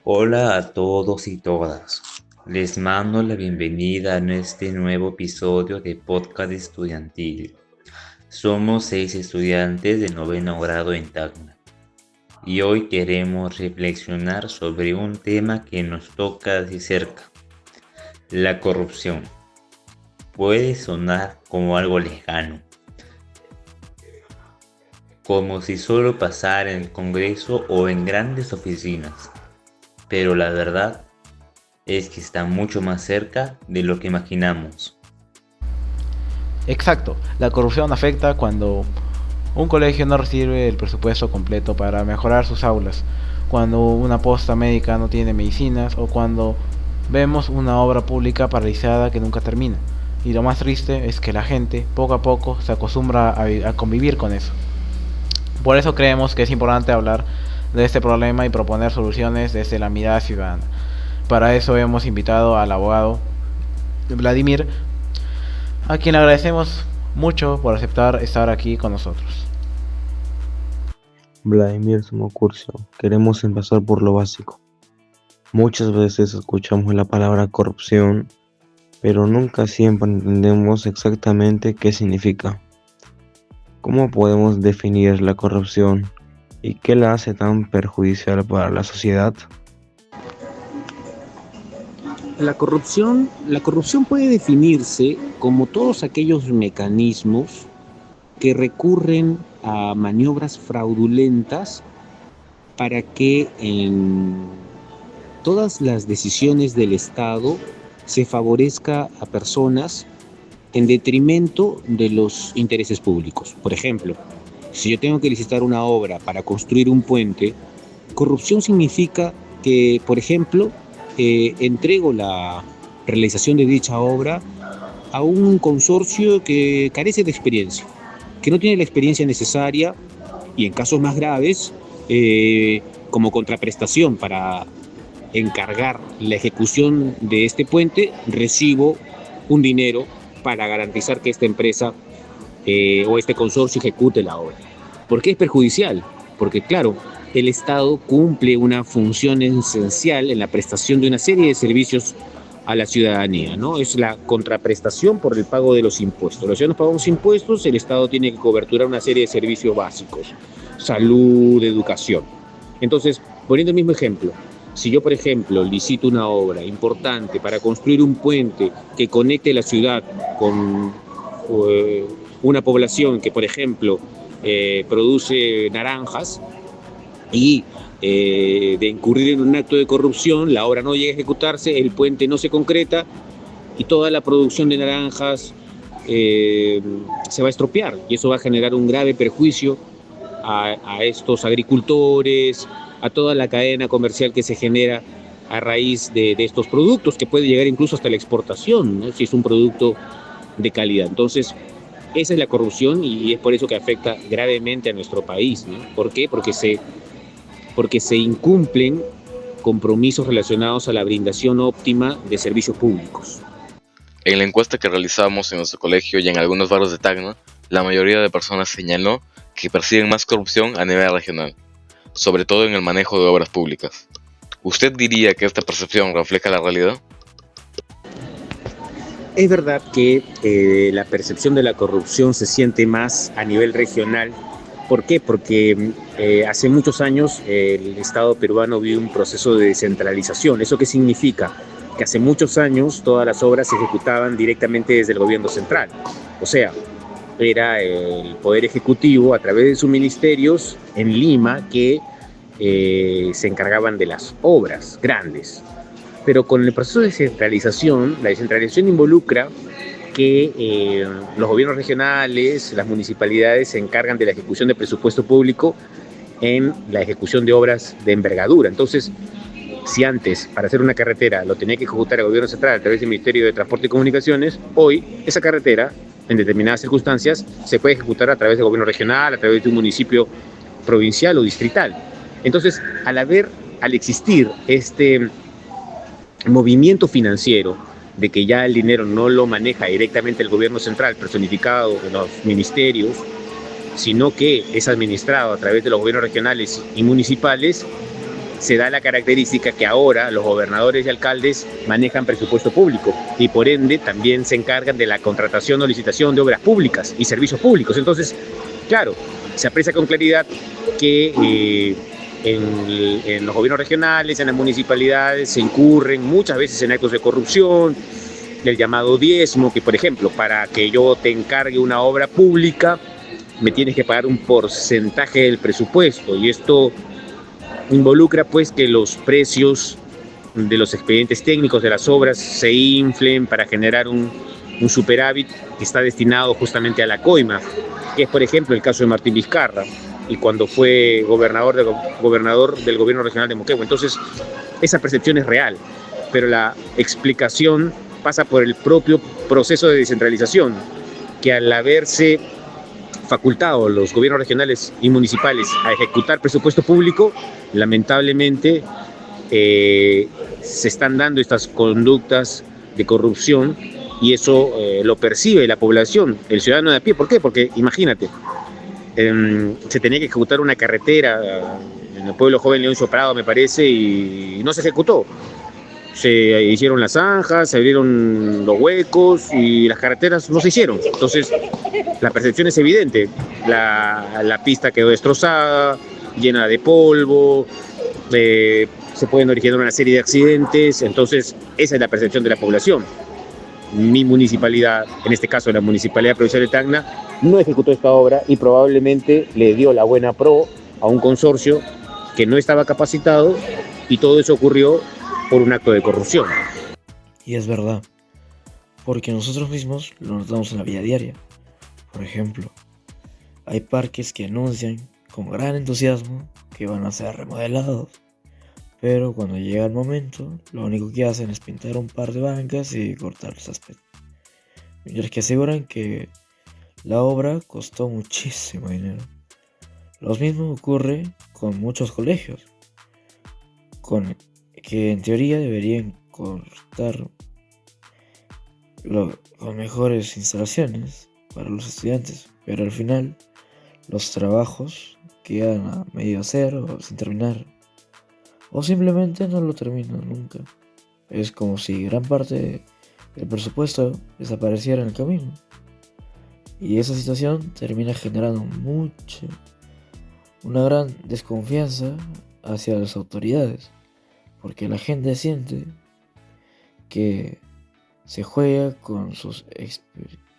Hola a todos y todas. Les mando la bienvenida a este nuevo episodio de Podcast Estudiantil. Somos 6 estudiantes de noveno grado en Tacna y hoy queremos reflexionar sobre un tema que nos toca de cerca, la corrupción. Puede sonar como algo lejano, como si solo pasara en el Congreso o en grandes oficinas, pero la verdad es que está mucho más cerca de lo que imaginamos. Exacto, la corrupción afecta cuando un colegio no recibe el presupuesto completo para mejorar sus aulas, cuando una posta médica no tiene medicinas o cuando vemos una obra pública paralizada que nunca termina. Y lo más triste es que la gente poco a poco se acostumbra a convivir con eso. Por eso creemos que es importante hablar de este problema y proponer soluciones desde la mirada ciudadana. Para eso hemos invitado al abogado Vladimir, a quien le agradecemos mucho por aceptar estar aquí con nosotros. Vladimir Smocurcio, queremos empezar por lo básico. Muchas veces escuchamos la palabra corrupción, pero nunca siempre entendemos exactamente qué significa. ¿Cómo podemos definir la corrupción y qué la hace tan perjudicial para la sociedad? La corrupción puede definirse como todos aquellos mecanismos que recurren a maniobras fraudulentas para que en todas las decisiones del Estado se favorezca a personas en detrimento de los intereses públicos. Por ejemplo, si yo tengo que licitar una obra para construir un puente, corrupción significa que, por ejemplo, entrego la realización de dicha obra a un consorcio que carece de experiencia, que no tiene la experiencia necesaria y en casos más graves, como contraprestación para encargar la ejecución de este puente, recibo un dinero para garantizar que esta empresa o este consorcio ejecute la obra. ¿Por qué es perjudicial? Porque claro, el Estado cumple una función esencial en la prestación de una serie de servicios a la ciudadanía, ¿no? Es la contraprestación por el pago de los impuestos. Los ciudadanos pagamos impuestos, el Estado tiene que coberturar una serie de servicios básicos, salud, educación. Entonces, poniendo el mismo ejemplo, si yo, por ejemplo, licito una obra importante para construir un puente que conecte la ciudad con una población que, por ejemplo, produce naranjas y de incurrir en un acto de corrupción, la obra no llega a ejecutarse, el puente no se concreta y toda la producción de naranjas se va a estropear y eso va a generar un grave perjuicio a estos agricultores, a toda la cadena comercial que se genera a raíz de estos productos, que puede llegar incluso hasta la exportación, ¿no? Si es un producto de calidad. Entonces, esa es la corrupción y es por eso que afecta gravemente a nuestro país, ¿no? ¿Por qué? Porque se incumplen compromisos relacionados a la brindación óptima de servicios públicos. En la encuesta que realizamos en nuestro colegio y en algunos barrios de Tacna, la mayoría de personas señaló que perciben más corrupción a nivel regional, sobre todo en el manejo de obras públicas. ¿Usted diría que esta percepción refleja la realidad? Es verdad que la percepción de la corrupción se siente más a nivel regional. ¿Por qué? Porque hace muchos años el Estado peruano vive un proceso de descentralización. ¿Eso qué significa? Que hace muchos años todas las obras se ejecutaban directamente desde el gobierno central. O sea, era el Poder Ejecutivo a través de sus ministerios en Lima que se encargaban de las obras grandes. Pero con el proceso de descentralización, la descentralización involucra que los gobiernos regionales, las municipalidades se encargan de la ejecución de presupuesto público en la ejecución de obras de envergadura. Entonces, si antes para hacer una carretera lo tenía que ejecutar el gobierno central a través del Ministerio de Transporte y Comunicaciones, hoy esa carretera, en determinadas circunstancias, se puede ejecutar a través del gobierno regional, a través de un municipio provincial o distrital. Entonces, al existir este movimiento financiero de que ya el dinero no lo maneja directamente el gobierno central, personificado en los ministerios, sino que es administrado a través de los gobiernos regionales y municipales, se da la característica que ahora los gobernadores y alcaldes manejan presupuesto público y por ende también se encargan de la contratación o licitación de obras públicas y servicios públicos. Entonces, claro, se aprecia con claridad que en los gobiernos regionales, en las municipalidades, se incurren muchas veces en actos de corrupción, el llamado diezmo, que por ejemplo, para que yo te encargue una obra pública, me tienes que pagar un porcentaje del presupuesto, y esto involucra pues que los precios de los expedientes técnicos de las obras se inflen para generar un superávit que está destinado justamente a la coima, que es por ejemplo el caso de Martín Vizcarra y cuando fue gobernador del gobierno regional de Moquegua. Entonces esa percepción es real, pero la explicación pasa por el propio proceso de descentralización, que al haberse facultado los gobiernos regionales y municipales a ejecutar presupuesto público, lamentablemente se están dando estas conductas de corrupción y eso lo percibe la población, el ciudadano de a pie. ¿Por qué? Porque imagínate, se tenía que ejecutar una carretera en el pueblo joven Leoncio Prado, me parece, y no se ejecutó. Se hicieron las zanjas, se abrieron los huecos y las carreteras no se hicieron. Entonces la percepción es evidente, la pista quedó destrozada, llena de polvo, se pueden originar una serie de accidentes. Entonces esa es la percepción de la población. Mi municipalidad, en este caso la Municipalidad Provincial de Tacna, no ejecutó esta obra y probablemente le dio la buena pro a un consorcio que no estaba capacitado, y todo eso ocurrió por un acto de corrupción. Y es verdad, porque nosotros mismos lo notamos en la vida diaria. Por ejemplo, hay parques que anuncian con gran entusiasmo que van a ser remodelados, pero cuando llega el momento, lo único que hacen es pintar un par de bancas y cortar los césped. Mientras que aseguran que la obra costó muchísimo dinero. Lo mismo ocurre con muchos colegios, que en teoría deberían contar con mejores instalaciones para los estudiantes, pero al final los trabajos quedan a medio hacer o sin terminar, o simplemente no lo terminan nunca. Es como si gran parte del presupuesto desapareciera en el camino, y esa situación termina generando una gran desconfianza hacia las autoridades, porque la gente siente que se juega con sus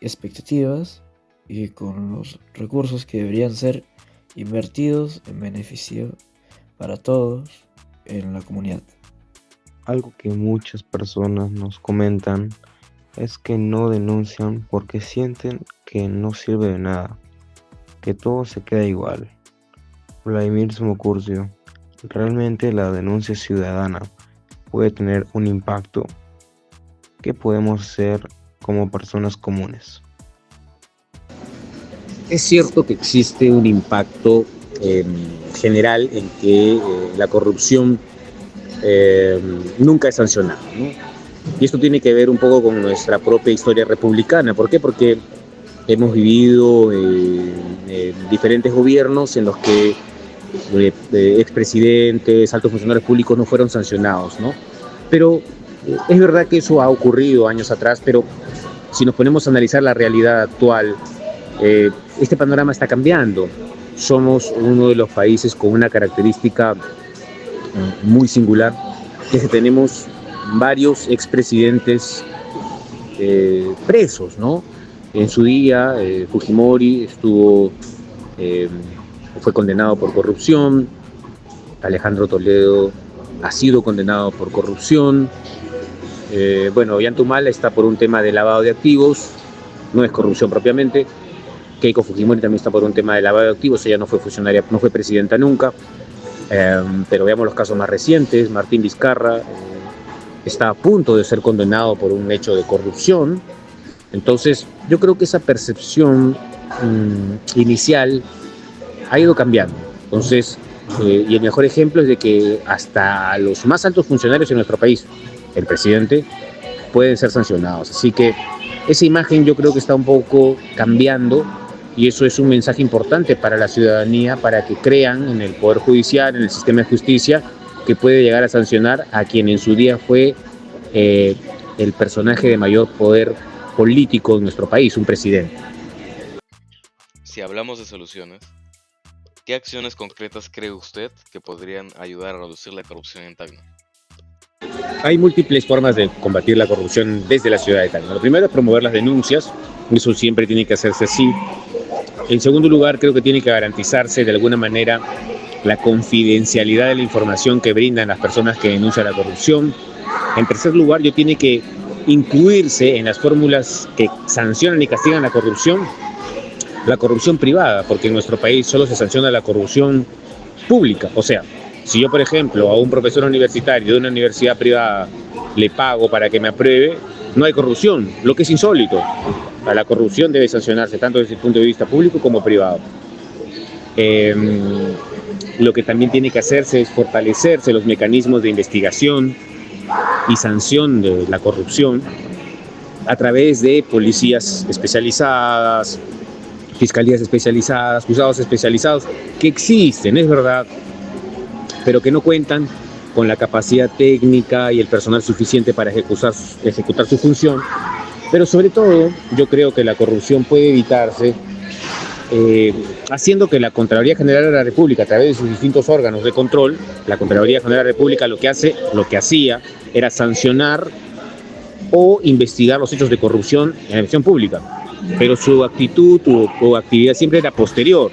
expectativas y con los recursos que deberían ser invertidos en beneficio para todos en la comunidad. Algo que muchas personas nos comentan es que no denuncian porque sienten que no sirve de nada, que todo se queda igual. Vladimir Smocurcio, ¿realmente la denuncia ciudadana puede tener un impacto? ¿Qué podemos hacer como personas comunes? Es cierto que existe un impacto general en que la corrupción nunca es sancionada, ¿no? Y esto tiene que ver un poco con nuestra propia historia republicana. ¿Por qué? Porque hemos vivido diferentes gobiernos en los que expresidentes, altos funcionarios públicos no fueron sancionados, ¿no? Pero es verdad que eso ha ocurrido años atrás, pero si nos ponemos a analizar la realidad actual, este panorama está cambiando. Somos uno de los países con una característica muy singular, que es que tenemos varios expresidentes presos, ¿no? En su día, Fujimori fue condenado por corrupción, Alejandro Toledo ha sido condenado por corrupción, Ollanta está por un tema de lavado de activos, no es corrupción propiamente. Keiko Fujimori también está por un tema de lavado de activos, ella no fue funcionaria, no fue presidenta nunca, pero veamos los casos más recientes. Martín Vizcarra está a punto de ser condenado por un hecho de corrupción. Entonces yo creo que esa percepción inicial ha ido cambiando. Entonces, y el mejor ejemplo es de que hasta los más altos funcionarios en nuestro país, el presidente, pueden ser sancionados. Así que esa imagen yo creo que está un poco cambiando, y eso es un mensaje importante para la ciudadanía, para que crean en el Poder Judicial, en el sistema de justicia, que puede llegar a sancionar a quien en su día fue el personaje de mayor poder político en nuestro país, un presidente. Si hablamos de soluciones, ¿qué acciones concretas cree usted que podrían ayudar a reducir la corrupción en Tacna? Hay múltiples formas de combatir la corrupción desde la ciudad de Tacna. Lo primero es promover las denuncias, eso siempre tiene que hacerse así. En segundo lugar, creo que tiene que garantizarse de alguna manera la confidencialidad de la información que brindan las personas que denuncian la corrupción. En tercer lugar, tiene que incluirse en las fórmulas que sancionan y castigan la corrupción privada, porque en nuestro país solo se sanciona la corrupción pública. O sea, si yo, por ejemplo, a un profesor universitario de una universidad privada le pago para que me apruebe, no hay corrupción, lo que es insólito. La corrupción debe sancionarse tanto desde el punto de vista público como privado. Lo que también tiene que hacerse es fortalecerse los mecanismos de investigación y sanción de la corrupción a través de policías especializadas, fiscalías especializadas, juzgados especializados, que existen, es verdad, pero que no cuentan con la capacidad técnica y el personal suficiente para ejecutar su función. Pero sobre todo, yo creo que la corrupción puede evitarse haciendo que la Contraloría General de la República, a través de sus distintos órganos de control, la Contraloría General de la República lo que hacía era sancionar o investigar los hechos de corrupción en la administración pública. Pero su actitud o actividad siempre era posterior.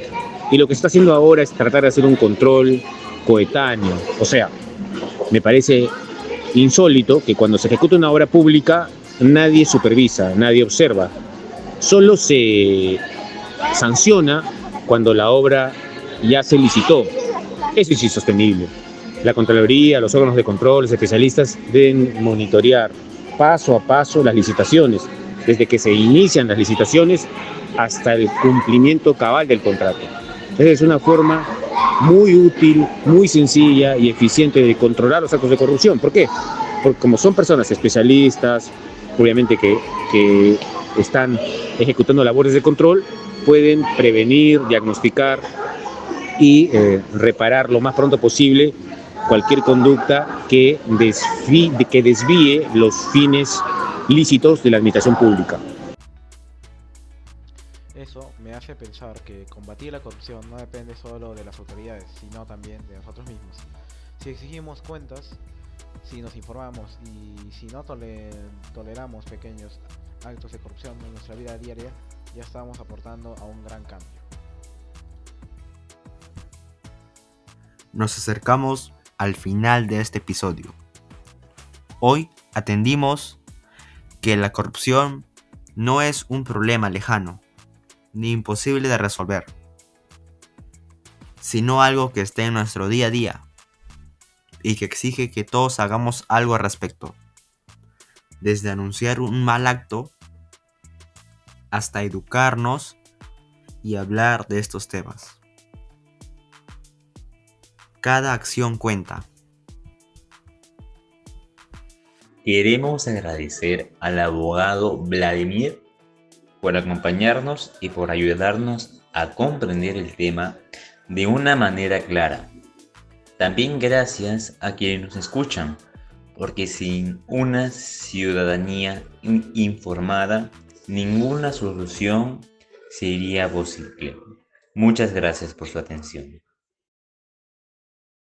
Y lo que está haciendo ahora es tratar de hacer un control coetáneo. O sea, me parece insólito que cuando se ejecuta una obra pública nadie supervisa, nadie observa. Solo se sanciona cuando la obra ya se licitó. Eso es insostenible. La Contraloría, los órganos de control, los especialistas deben monitorear paso a paso las licitaciones, desde que se inician las licitaciones hasta el cumplimiento cabal del contrato. Esa es una forma muy útil, muy sencilla y eficiente de controlar los actos de corrupción. ¿Por qué? Porque como son personas especialistas, obviamente que están ejecutando labores de control, pueden prevenir, diagnosticar y reparar lo más pronto posible cualquier conducta que desvíe los fines lícitos de la administración pública. Eso me hace pensar que combatir la corrupción no depende solo de las autoridades, sino también de nosotros mismos. Si exigimos cuentas, si nos informamos y si no toleramos pequeños actos de corrupción en nuestra vida diaria, ya estamos aportando a un gran cambio. Nos acercamos al final de este episodio. Hoy atendimos que la corrupción no es un problema lejano ni imposible de resolver, sino algo que está en nuestro día a día y que exige que todos hagamos algo al respecto, desde anunciar un mal acto hasta educarnos y hablar de estos temas. Cada acción cuenta. Queremos agradecer al abogado Vladimir por acompañarnos y por ayudarnos a comprender el tema de una manera clara. También gracias a quienes nos escuchan, porque sin una ciudadanía informada, ninguna solución sería posible. Muchas gracias por su atención.